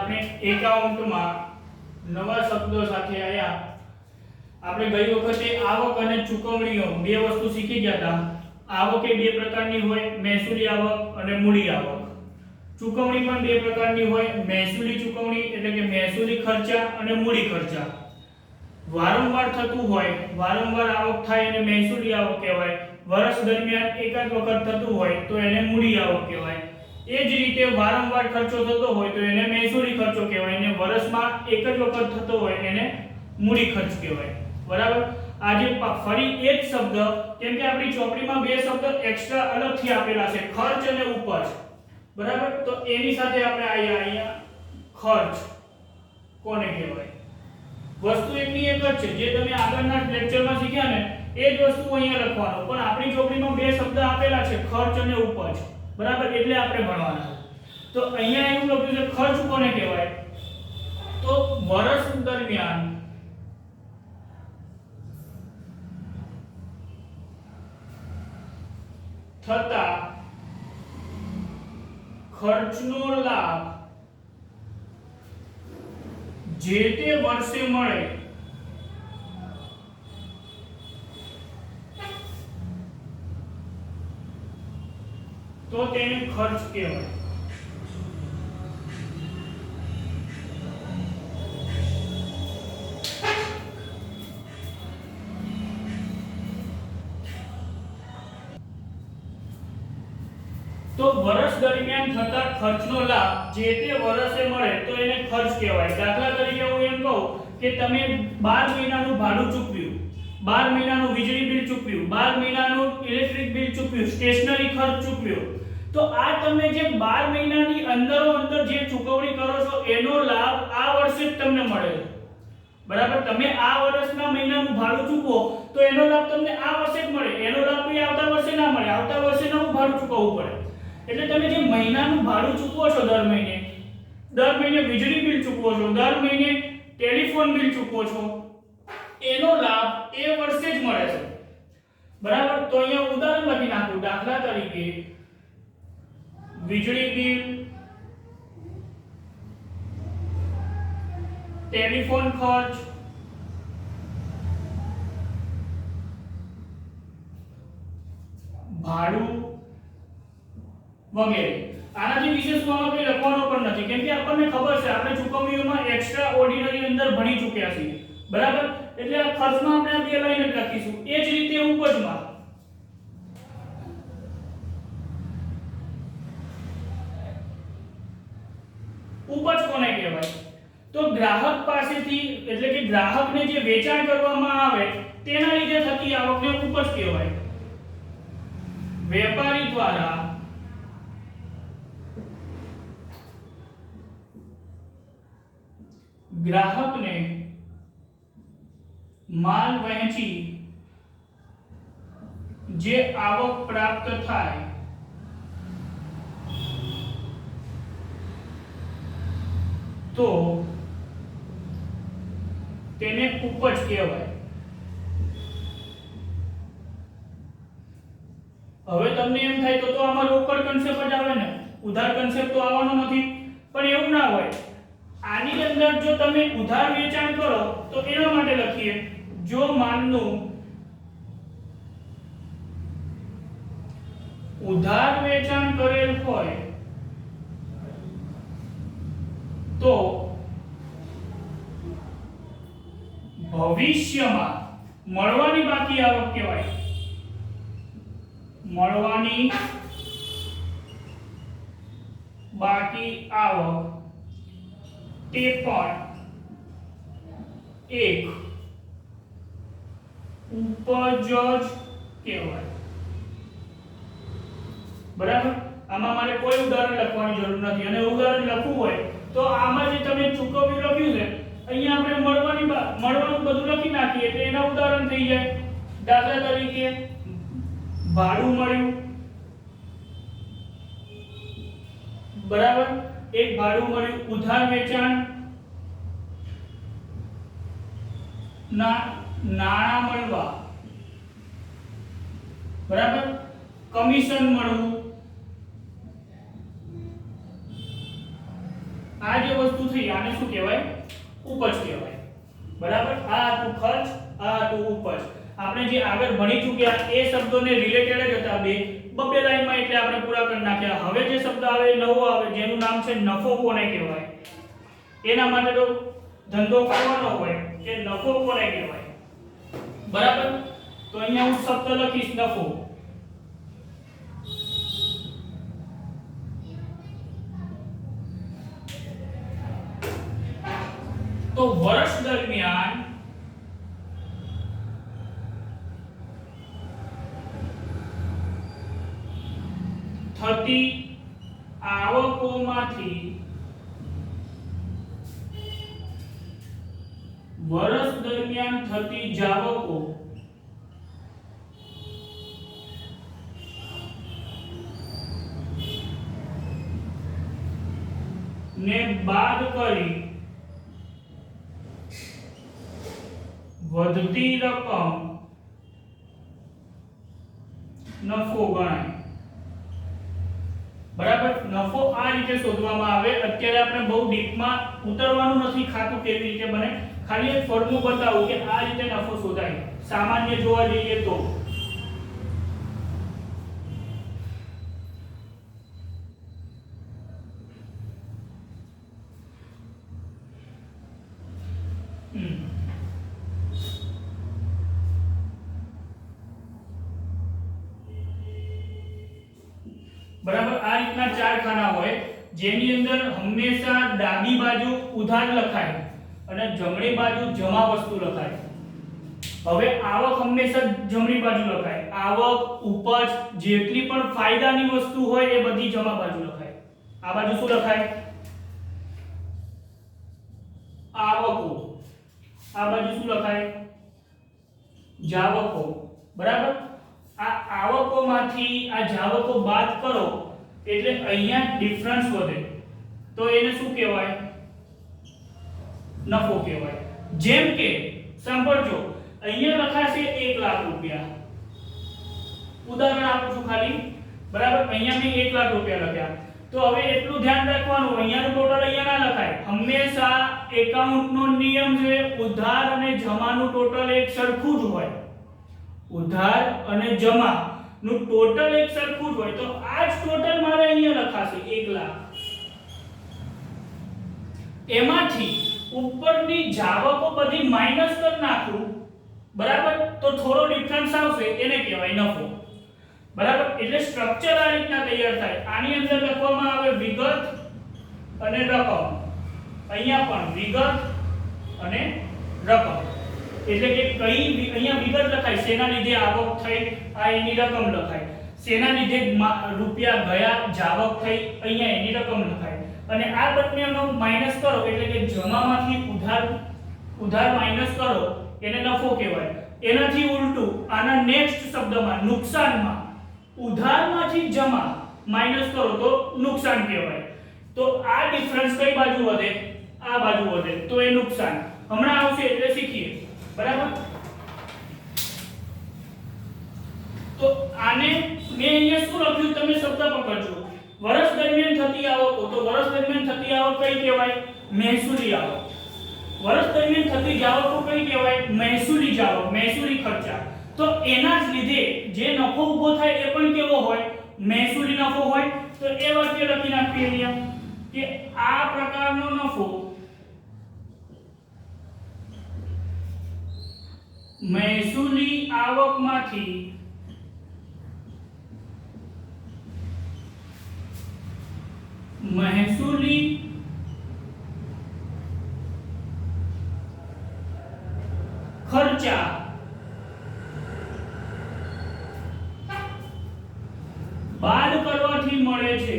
આપણે એકાઉન્ટમાં નવા શબ્દો સાથે આયા। આપણે ગઈ વખતે આવક અને ચૂકવણીઓ બે વસ્તુ શીખી ગયા હતા। આવક એ બે પ્રકારની હોય, મહેસૂલી આવક અને મૂડી આવક। ચૂકવણી પણ બે પ્રકારની હોય, મહેસૂલી ચૂકવણી એટલે કે મહેસૂલી ખર્ચા અને મૂડી ખર્ચા। વારંવાર થતું હોય, વારંવાર આવક થાય એને મહેસૂલી આવક કહેવાય। વર્ષ દરમિયાન એકાદ વખત થતું હોય તો એને મૂડી આવક કહેવાય। એ જ રીતે વારંવાર ખર્ચો થતો હોય તો એને મહેસૂલી ખર્ચો કહેવાય અને વર્ષમાં એક જ વખત થતો હોય એને મૂડી ખર્ચ કહેવાય। બરાબર। આજે ફરી એક શબ્દ, કેમ કે આપણી ચોપડીમાં બે શબ્દ એક્સ્ટ્રા અલગથી આપેલા છે, ખર્ચ અને ઉપજ। બરાબર। તો એની સાથે આપણે અહીંયા ખર્ચ કોને કહેવાય? વસ્તુ એકની એક જ છે, જે તમે આગળના લેક્ચરમાં શીખ્યા ને એ જ વસ્તુ અહીંયા લખવાનો, પણ આપણી ચોપડીમાં બે શબ્દ આપેલા છે, ખર્ચ અને ઉપજ। બરાબર, એટલે આપણે ભણવાના। તો અહીંયા એવું લખ્યું છે ખર્ચ કોને કહેવાય? તો વર્ષ દરમિયાન થતા ખર્ચનો લાભ જે તે વર્ષે મળે તો તેને ખર્ચ કહેવાય। તો વર્ષ દરમિયાન થતા ખર્ચનો લાભ જે તે વર્ષે મળે તો એને ખર્ચ કહેવાય। દાખલા તરીકે હું એમ કહું કે તમે 12 મહિનાનું ભાડું ચૂકવ્યું, 12 મહિનાનું વીજળી બિલ ચૂકવ્યું, 12 મહિનાનું ઇલેક્ટ્રિક બિલ ચૂકવ્યું, સ્ટેશનરી ખર્ચ ચૂકવ્યો, તો આ તમે જે 12 મહિનાની અંદર જે ચૂકવણી કરો છો એનો લાભ આ વર્ષે જ તમને મળે છે। બરાબર। તમે આ વર્ષના મહિનાનું ભાડું ચૂકવો તો એનો લાભ તમને આ વર્ષે જ મળે, એનો લાભ કોઈ આવતા વર્ષે ના મળે, આવતા વર્ષે નવું ભાડું ચૂકવવું પડે। એટલે તમે જે મહિનાનું ભાડું ચૂકવો છો, દર મહિને વીજળી બિલ ચૂકવો છો, દર મહિને ટેલિફોન બિલ ચૂકવો છો, એનો લાભ એ વર્ષે જ મળે છે। બરાબર। તો અહીંયા ઉદાહરણ લખી નાખું। દાખલા તરીકે વીજળી બિલ, ટેલિફોન ખર્ચ, ભાડું વગેરે। આનાથી વિશેષમાં કંઈ લખવાનો પણ નથી, કેમ કે આપણને ખબર છે, આપણે ચૂકવણીઓમાં એક્સ્ટ્રા ઓર્ડિનરી અંદર ભણી ચૂક્યા છીએ। બરાબર। એટલે આ ખર્ચમાં આપણે આ બે લાઈન જ લખીશું। એ જ રીતે ઉપજમાં ઉપજ કોને કહેવાય? તો ગ્રાહક પાસેથી એટલે કે ગ્રાહકને જે વેચાણ કરવામાં આવે તેના લીધે થતી આવકને ઉપજ કહેવાય। વેપારી દ્વારા ગ્રાહકને માલ વહેંચી જે આવક પ્રાપ્ત થાય તો તેને ઉપજ કહેવાય। હવે તમને એમ થાય તો આમાં રોકડ કન્સેપ્ટ જ આવે ને, ઉધાર કન્સેપ્ટ તો આવવાનો નથી। પણ એવું ના હોય, આની અંદર જો તમે ઉધાર વેચાણ કરો તો એના માટે લખીએ, જો માલનું ઉધાર વેચાણ કરેલ હોય તો ભવિષ્યમાં મળવાની બાકી આવક કહેવાય। મળવાની બાકી આવક તે પણ એક ઉપજ જ કહેવાય। બરાબર। આમાં મારે કોઈ ઉદાહરણ લખવાની જરૂર નથી, અને ઉદાહરણ લખવું હોય તો આમાં જે તમે ચૂકવ્યું લખ્યું છે અહીંયા આપણે મળવાનું બધું લખી નાખીએ એટલે એના ઉદાહરણ થઈ જાય। દાખલા તરીકે ભાડું મળ્યું, બરાબર, એક ભાડું મળ્યું, ઉધાર વેચાણ ના નાણાં મળવા, બરાબર, કમિશન મળવું, આ જે વસ્તુ થઈ આને શું કહેવાય? ઉપજ કહેવાય. બરાબર? આ હતું ખર્ચ, આ હતું ઉપજ. આપણે જે આગળ ભણી ચૂક્યા એ શબ્દોને રિલેટેડ જ હતા બે બબે લાઈનમાં, એટલે આપણે પૂરા કરી નાખ્યા. હવે જે શબ્દ આવે નવો આવે જેનું નામ છે નફો કોને કહેવાય, એના માટે તો ધંધો કરવાનો હોય કે નફો કોને કહેવાય. બરાબર? તો અહીંયા હું શબ્દ લખીશ નફો. તો વર્ષ દરમિયાન થતી આવકોમાંથી વર્ષ દરમિયાન થતી જાવકો ને બાદ કરી વધતી રકમ નફો ગણાય. બરાબર? નફો આ રીતે શોધવામાં આવે. અત્યારે આપણે બહુ ડીપમાં ઉતરવાનું નથી, ખાતું કેવી રીતે બને, ખાલી એક ફોર્મ્યુલો બતાવું કે આ રીતે નફો શોધાય. સામાન્ય જોવા જઈએ તો બરાબર? આ રીતના ચાર ખાના હોય જેની અંદર હંમેશા ડાબી બાજુ ઉધાર લખાય અને જમણી બાજુ જમા વસ્તુ લખાય. હવે આવક હંમેશા જમણી બાજુ લખાય. આવક, ઉપજ, જેટલી પણ ફાયદાની વસ્તુ હોય એ બધી જમા બાજુ લખાય. આ બાજુ શું લખાય? આવકો. આ બાજુ શું લખાય? જાવકો. બરાબર? આ આવકોમાંથી આ જાવકો બાદ કરો એટલે અહીંયા ડિફરન્સ વધે, તો એને શું કહેવાય? નફો કહેવાય. જેમ કે સાંભળજો, અહીંયા લખાશે 1 લાખ રૂપિયા. ઉદાહરણ આપું છું ખાલી. બરાબર? અહીંયા મેં 1 લાખ રૂપિયા લખ્યા. તો હવે એટલું ધ્યાન રાખવાનું, અહીંયાનું ટોટલ અહીંયા ના લખાય. હંમેશા એકાઉન્ટનો નિયમ છે ઉધાર અને જમાનું ટોટલ એક સરખું જ હોય. ઉધાર અને જમા નું ટોટલ એક સરખું જ હોય. તો આ જ ટોટલ મારે અહીંયા લખાશે 1 લાખ. એમાંથી ઉપરની જાવકો બધી માઈનસ કરી નાખું. બરાબર? તો થોડો ડિફરન્સ આવશે, એને કહેવાય નફો. બરાબર? એટલે સ્ટ્રક્ચર આ રીતના તૈયાર થાય. આની અંદર લખવામાં આવે વિગત અને રકમ. અહીંયા પણ વિગત અને રકમ. એટલે કે કઈ અહીંયા વિગત લખાય, શેના લીધે આવક થઈ, આ એની રકમ લખાય. શેના લીધે રૂપિયા ગયા, જાવક થઈ, અહીંયા એની રકમ લખાય. અને આ બંનેનો માઈનસ કરો એટલે કે જમામાંથી ઉધાર માઈનસ કરો એને નફો કહેવાય. એનાથી ઉલટું આના નેક્સ્ટ શબ્દમાં નુકસાનમાં ઉધારમાંથી જમા માઈનસ કરો તો નુકસાન કહેવાય. તો આ ડિફરન્સ કઈ બાજુ વધે? આ બાજુ વધે, તો એ નુકસાન. હમણાં આવશે એટલે શીખીએ. બરાબર? તો આને મેં અહીંયા શું લખ્યું તમે શબ્દ પકડજો. વર્ષ દરમિયાન થતી આવકો. તો વર્ષ દરમિયાન થતી આવક કઈ કહેવાય? મહેસૂલી આવક. વર્ષ દરમિયાન થતી જાવકો કઈ કહેવાય? મહેસૂલી જાવક, મહેસૂલી ખર્ચા. તો એના જ લીધે જે નફો ઊભો થાય એ પણ કેવો હોય? મહેસૂલી નફો હોય. તો એ વાક્ય લખી નાખીએ અહીંયા કે આ પ્રકારનો નફો મહેસૂલી આવકમાંથી મહેસૂલી ખર્ચા બાદ કરવાથી મળે છે.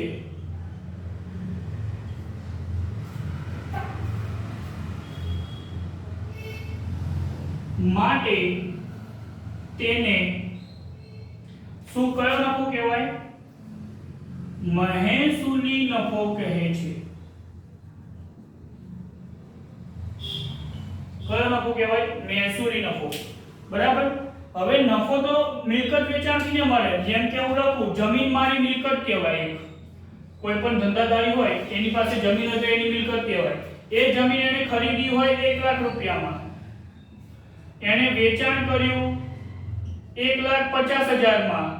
માટે તેને શું કયો નફો કહેવાય? મહેસૂલી નફો કહે છે. કયો નફો કહેવાય? મહેસૂલી નફો. બરાબર? હવે નફો તો મિલકત વેચાણથી ને મળે. જેમ કે હું લખું જમીન મારી મિલકત કહેવાય. કોઈ પણ ધંધાદારી હોય એની પાસે જમીન હોય તો એની મિલકત કહેવાય. એ જમીન એને ખરીદી હોય 1 લાખ રૂપિયામાં, એને વેચાણ કર્યું 1,50,000 માં,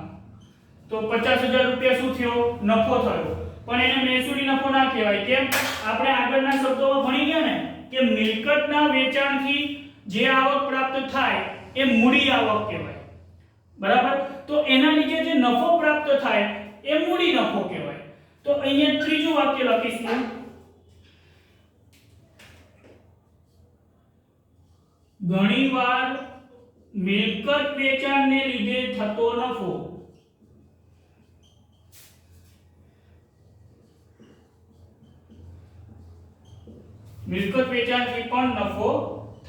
તો 50,000 રૂપિયા શું થયો? નફો થયો. પણ એને મહેસૂલી નફો ના કહેવાય. કેમ? આપણે આગળના શબ્દોમાં ભણી ગયા ને કે મિલકતના વેચાણથી જે આવક પ્રાપ્ત થાય એ મૂડી આવક કહેવાય. બરાબર? તો એના લીધે જે નફો પ્રાપ્ત થાય એ મૂડી નફો કહેવાય. તો અહીંયા ત્રીજું વાક્ય લખીશું, ઘણીવાર મિલકત વેચાણને લીધે થતો નફો મિલકત વેચાણથી પણ નફો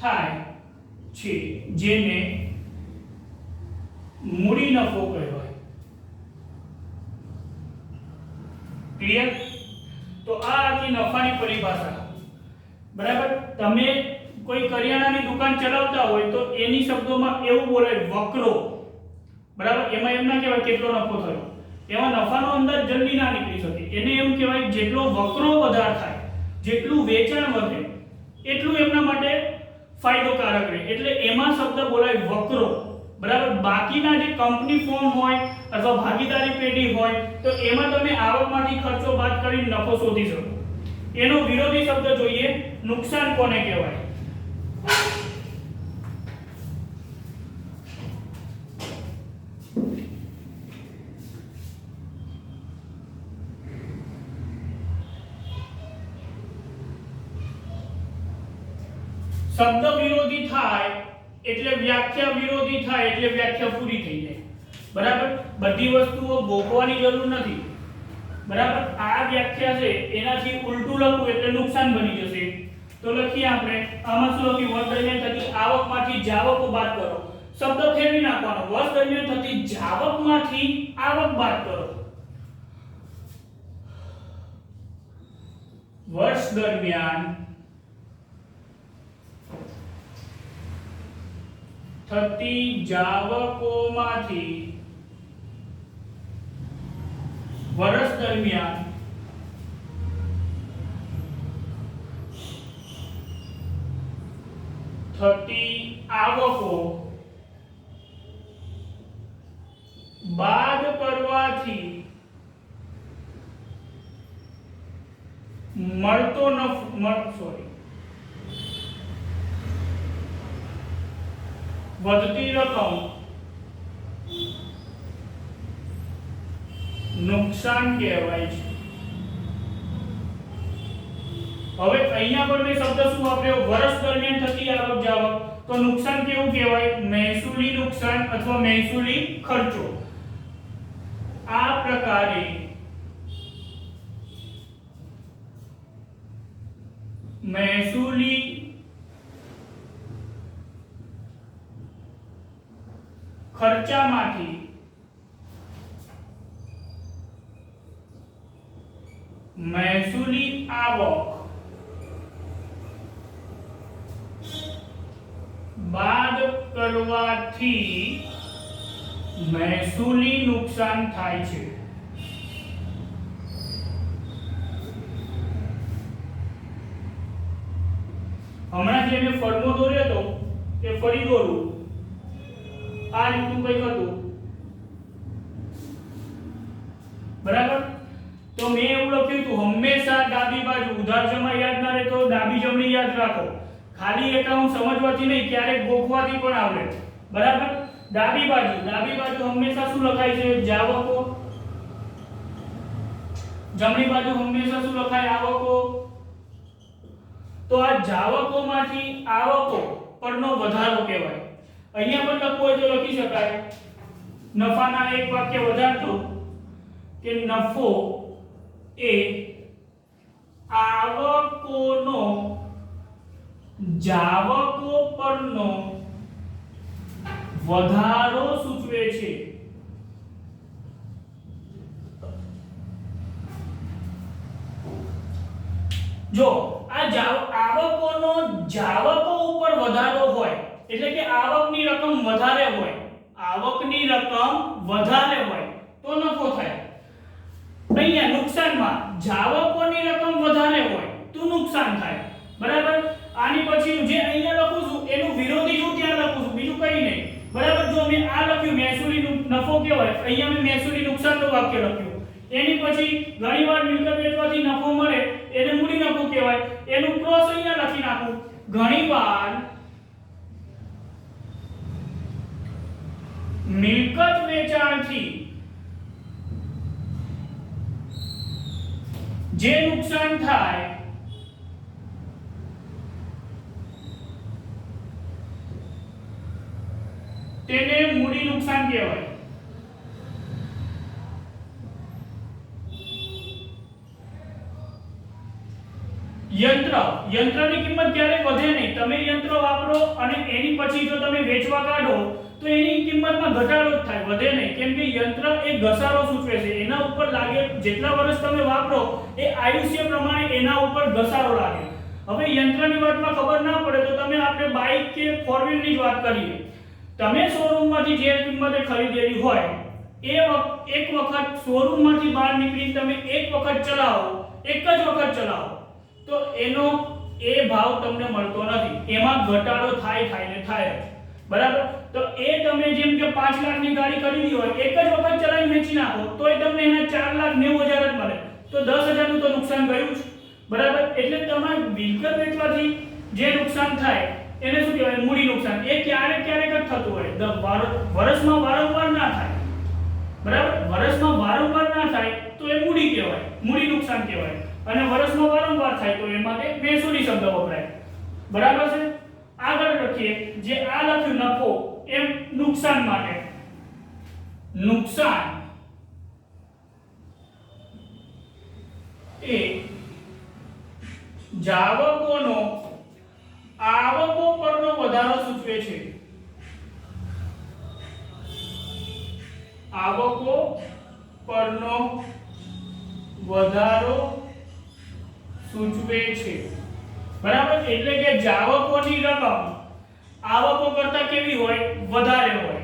થાય છે, જેને મૂડી નફો કહેવાય. ક્લિયર? તો આ હતી નફાની પરિભાષા. બરાબર? તમે કોઈ કરિયાણાની દુકાન ચલાવતા હોય તો એની શબ્દોમાં એવું બોલાય વકરો. બરાબર? એમાં એમ ના કહેવાય કેટલો નફો થયો, એમાં નફાનો અંદાજ જલ્દી ના નીકળી શકે. એને એવું કહેવાય જેટલો વકરો વધાર થાય, જેટલું વેચાણ વધે એટલું એમના માટે ફાયદોકારક રહે, એટલે એમાં શબ્દ બોલાય વકરો. બરાબર? બાકીના જે કંપની ફોર્મ હોય અથવા ભાગીદારી પેઢી હોય તો એમાં તમે આવકમાંથી ખર્ચો બાદ કરીને નફો શોધી શકો. એનો વિરોધી શબ્દ જોઈએ, નુકસાન કોને કહેવાય? શબ્દ વિરોધી થાય એટલે વ્યાખ્યા વિરોધી થાય એટલે વ્યાખ્યા પૂરી થઈ જાય. બરાબર? બધી વસ્તુઓ ભોગવાની જરૂર નથી. બરાબર? આ વ્યાખ્યા છે એનાથી ઉલટું લખવું એટલે નુકસાન બની જશે. તો લખીએ આપણે, આમાં શું લખ્યું? વર્ષ દરમિયાન થતી આવકમાંથી જાવકો બાદ કરો. શબ્દ ફેરવી નાખવાનો. વર્ષ દરમિયાન થતી જાવકમાંથી આવક બાદ કરો. વર્ષ દરમિયાન થતી જાવકોમાંથી વર્ષ દરમિયાન થતી આવકો બાદ કરવાથી મળતો નફો વધતી રકમ નુકસાન કહેવાય છે. હવે અહીંયા પર મેં શબ્દ શું વાપર્યો? વર્ષ દરમિયાન થતી આવક જાવક. તો નુકસાન કેવું કહેવાય? મહેસૂલી નુકસાન અથવા મહેસૂલી ખર્ચો. આ પ્રકારે મહેસૂલી ખર્ચામાંથી મહેસૂલી આવક બાદ કરવાથી મહેસૂલી નુકસાન થાય છે. હમણાં જે મેં ફળમો દોર્યો હતો તે ફરી દોરું. આ રીતનું કંઈક હતું. બરાબર? તો મેં એવું લખ્યું હતું, હંમેશા ડાબી બાજુ ઉધાર જમા યાદ ના રહે તો ડાબી જમણી યાદ રાખો. ખાલી એકાઉન્ટ સમજવાથી નહીં, ક્યારેક ગોખવાથી પણ આવડે. બરાબર? ડાબી બાજુ હંમેશા શું લખાય છે? જાવકો. જમણી બાજુ હંમેશા શું લખાય? આવકો. તો આ જાવકોમાંથી આવકો પરનો વધારો કહેવાય. અહીંયા પણ લખવું હોય તો લખી શકાય, નફાના એક વાક્ય વધારતો કે નફો એ આવકોનો જાવકો પરનો વધારો સૂચવે છે. જો આ આવકોનો જાવકો ઉપર વધારો હોય એટલે કે આવકની રકમ વધારે હોય, તો નફો થાય. અહીંયા નુકસાનમાં જાવકોની રકમ વધારે હોય તો નુકસાન થાય, બરાબર। આની પછી જે અહીંયા લખું છું એનું વિરોધી હું ત્યાં લખું છું, બીજું કંઈ નહીં, બરાબર। જો મેં આ લખ્યું મહેસૂલી નફો કહેવાય, અહીંયા મેં મહેસૂલી નુકસાનનું વાક્ય લખ્યું। એની પછી ઘણીવાર મિલકત વેચવાથી નફો મળે એને મૂડી નફો કહેવાય, એનું ક્રોસ અહીંયા લખી નાખું। ઘણીવાર મિલકત વેચાણથી જે નુકસાન થાય તેને મૂડી નુકસાન કહેવાય। યંત્રની કિંમત ક્યારે વધે નહીં, તમે યંત્ર વાપરો અને એની પછી જો તમે વેચવા કાઢો તો એની કિંમતમાં ઘટાડો જ થાય, વધે નહીં, કેમ કે યંત્ર એ ઘસારો સૂચવે છે, એના ઉપર લાગે જેટલા વર્ષ તમે વાપરો એ આયુષ્ય પ્રમાણે એના ઉપર ઘસારો લાગે। હવે યંત્રની વાતમાં ખબર ના પડે તો તમે આપણે બાઇક કે ફોર વ્હીલની જ વાત કરીએ, તમે શોરૂમમાંથી જે કિંમતે ખરીદેલી હોય એ એક વખત શોરૂમમાંથી બહાર નીકળીને તમે એક વખત ચલાવો, એક જ વખત ચલાવો તો એનો એ ભાવ તમને મળતો નથી, એમાં ઘટાડો થાય ને થાય, બરાબર। તો એ તમે જેમ કે 5 લાખની ગાડી ખરીદી હોય, એક જ વખત ચલાવી વેચી નાખો તોય તમને એના 4,90,000 જ મળે, તો 10,000 નું તો નુકસાન ગયું જ, બરાબર। એટલે તમારે મિલકત વેચવાથી જે નુકસાન થાય એને શું કહેવાય, મૂડી નુકસાન। એ ક્યારેક જ થતું હોય, વર્ષમાં વારંવાર ના થાય, બરાબર। વર્ષમાં વારંવાર ના થાય તો એ મૂડી કહેવાય, મૂડી નુકસાન કહેવાય, અને વર્ષમાં વારંવાર થાય તો એ માટે મહેસૂલી શબ્દ વપરાય, બરાબર છે। આગળ લખીએ, જે આ લખ્યું નફો એમ નુકસાન માટે, નુકસાન એ જાવકોનો આવકો પરનો વધારો સૂચવે છે, આવકો પરનો વધારો સૂચવે છે, બરાબર। એટલે કે જાવકોની રકમ આવકો કરતા કેવી હોય, વધારે હોય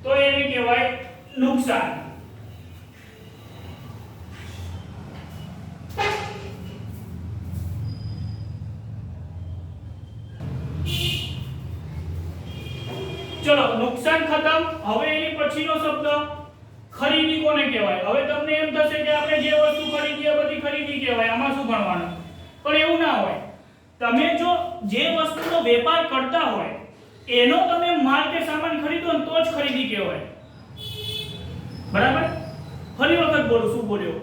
તો એને કહેવાય નુકસાન। ચલો નુકસાન ખતમ। હવે એની પછીનો શબ્દ ખરીદી કોને કહેવાય। હવે તમને એમ થશે કે આપણે જે વસ્તુ ખરીદીએ બધી ખરીદી કહેવાય, આમાં શું ભણવાનું, પણ એવું ના હોય। તમે જો જે વસ્તુનો વેપાર કરતા હોય એનો તમે માલ કે સામાન ખરીદો ને તો જ ખરીદી કહેવાય, બરાબર। ફરી વખત બોલું, શું બોલ્યો,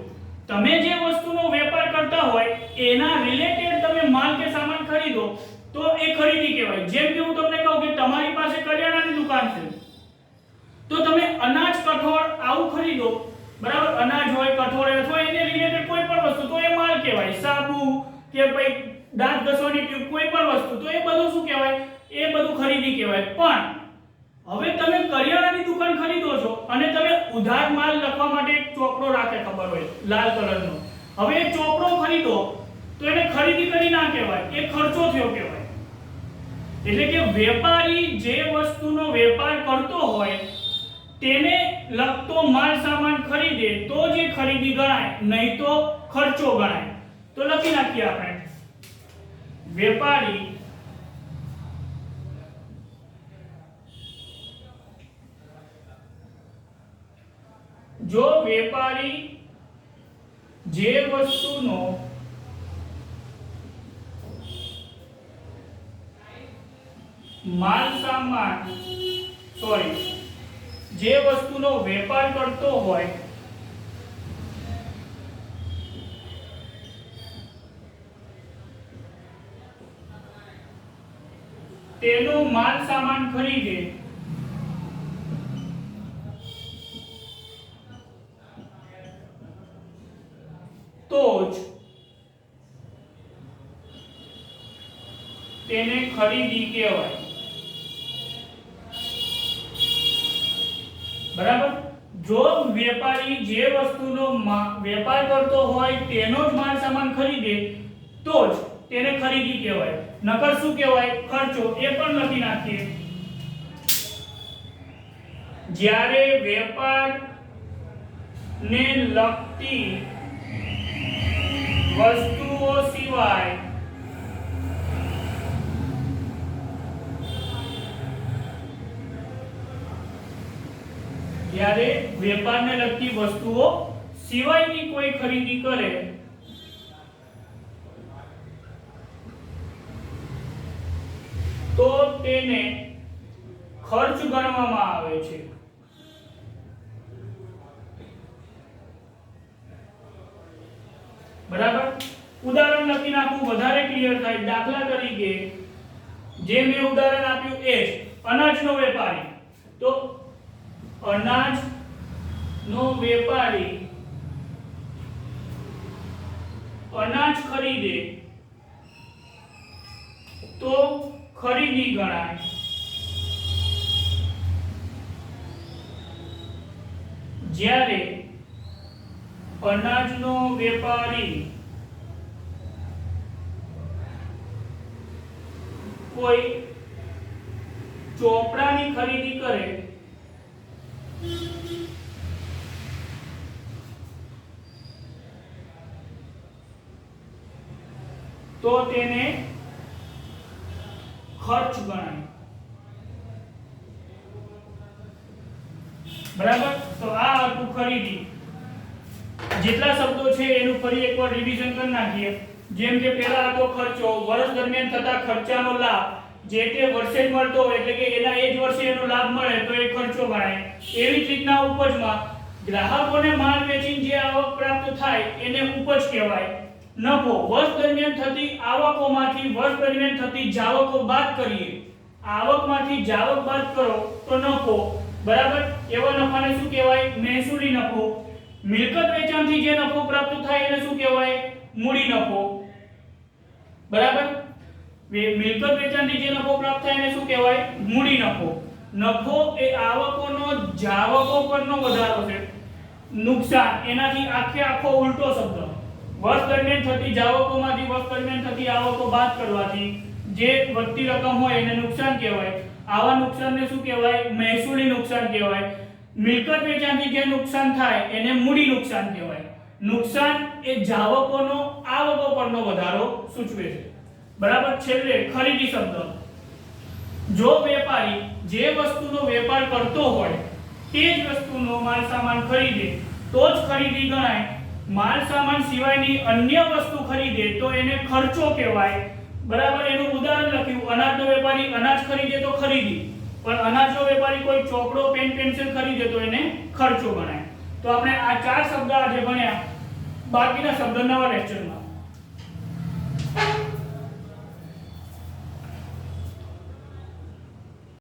તમે જે વસ્તુનો વેપાર કરતા હોય એના રિલેટેડ તમે માલ કે સામાન ખરીદો તો એ ખરીદી કહેવાય। જેમ કે હું તમને કહું કે તમારી પાસે કરિયાણાની દુકાન છે તો તમે અનાજ, કઠોળ આવું ખરીદો, બરાબર। અનાજ હોય, કઠોળ હોય અથવા એને રિલેટેડ કોઈ પણ વસ્તુ તો એ માલ કહેવાય, સાબુ કે ભાઈ દાંત ઘસવાની ટ્યુબ, કોઈ પણ વસ્તુ તો એ બધું શું કહેવાય, એ બધું ખરીદી કહેવાય। પણ હવે તમે કરિયાણાની દુકાન ખરીદો છો અને તમે ઉધાર માલ લખવા માટે એક ચોપડો રાખે, ખબર હોય, લાલ કલરનો, હવે એ ચોપડો ખરીદો તો એને ખરીદી કરી ના કહેવાય, એ ખર્ચો થયો કહેવાય। એટલે કે વેપારી જે વસ્તુનો વેપાર કરતો હોય તેને લગતો માલ સામાન ખરીદે તો જે ખરીદી ગણાય, નહીં તો ખર્ચો ગણાય। તો લખી નાખીએ આપણે, વેપારી જો વેપારી જે વસ્તુનો માલ સામાન જે વસ્તુનો વેપાર કરતો હોય તેનો માલ સામાન ખરીદે તો જ તેને ખરીદી કહેવાય, બરાબર। જો વેપારી જે વસ્તુનો વેપાર કરતો હોય તેનો જ માલ સામાન ખરીદે તો જ તેને ખરીદી કહેવાય, નકર શું કહેવાય, ખર્ચો। એ પણ લખી નાખીએ, જ્યારે વેપાર ને લગતી વસ્તુઓ સિવાય જ્યારે વેપારને લગતી વસ્તુઓ સિવાયની કોઈ ખરીદી કરે તો તેને ખર્ચ ગણવામાં આવે છે. બરાબર. ઉદાહરણ લખી નાખું વધારે ક્લિયર થાય. દાખલા તરીકે જે મેં ઉદાહરણ આપ્યું એ અનાજનો વેપારી, તો અનાજનો વેપારી અનાજ ખરીદે તો ખરીદી ગણાય. જ્યારે અનાજનો વેપારી કોઈ ચોપડાની ખરીદી કરે તો તેને ખર્ચ ગણાય. બરાબર. તો આ હતું ખરીદી. જેટલા શબ્દો છે એનું ફરી એકવાર રિવિઝન કરી નાખીએ. જેમ કે પહેલા હતો ખર્ચો, વર્ષ દરમિયાન થતા ખર્ચાનો લાભ જે તે વર્ષે જ મળતો હોય એટલે કે એના એ જ વર્ષે એનો લાભ મળે તો એ ખર્ચો ગણાય. એવી જ રીતના ઉપજમાં ગ્રાહકોને માલ વેચીને જે આવક પ્રાપ્ત થાય એને ઉપજ કહેવાય. નફો, વર્ષ દરમિયાન થતી આવકોમાંથી વર્ષ દરમિયાન થતી જાવકો બાદ કરીએ, આવકમાંથી જાવક બાદ કરો તો નફો. બરાબર. એવો નફાને શું કહેવાય? મહેસૂલી નફો. મિલકત વેચાણથી જે નફો પ્રાપ્ત થાય એને શું કહેવાય? મૂડી નફો. બરાબર. મિલકત વેચાણથી જે નફો પ્રાપ્ત થાય એને શું કહેવાય? મૂડી નફો. નફો એ આવકોનો જાવકો પરનો વધારો છે. નુકસાન એનાથી આખો ઉલટો શબ્દ. વર્ષ દરમિયાન થતી જાવકોમાંથી વર્ષ દરમિયાન થતી આવકો બાદ કરવાથી જે વધતી રકમ હોય એને નુકસાન કહેવાય. આવા નુકસાનને શું કહેવાય? મહેસૂલી નુકસાન કહેવાય. મિલકત વેચાણથી જે નુકસાન થાય એને મૂડી નુકસાન કહેવાય. નુકસાન એ જાવકોનો આવકો પરનો વધારો સૂચવે છે. બરાબર. છેલ્લે ખરીદી શબ્દ. જો વેપારી જે વસ્તુનો વેપાર કરતો હોય તે જ વસ્તુનો માલ સામાન ખરીદે તો જ ખરીદી ગણાય. માલ સામાન સિવાયની અન્ય વસ્તુ ખરીદે તો એને ખર્ચો કહેવાય. બરાબર. એનું ઉદાહરણ લખ્યું. અનાજનો વેપારી અનાજ ખરીદે તો ખરીદી, પણ અનાજનો વેપારી કોઈ ચોપડો પેન પેન્સિલ ખરીદે તો એને ખર્ચો ગણાય. તો આપણે આ 4 શબ્દ આજે ભણ્યા. બાકીના શબ્દ નવા લેક્ચરમાં.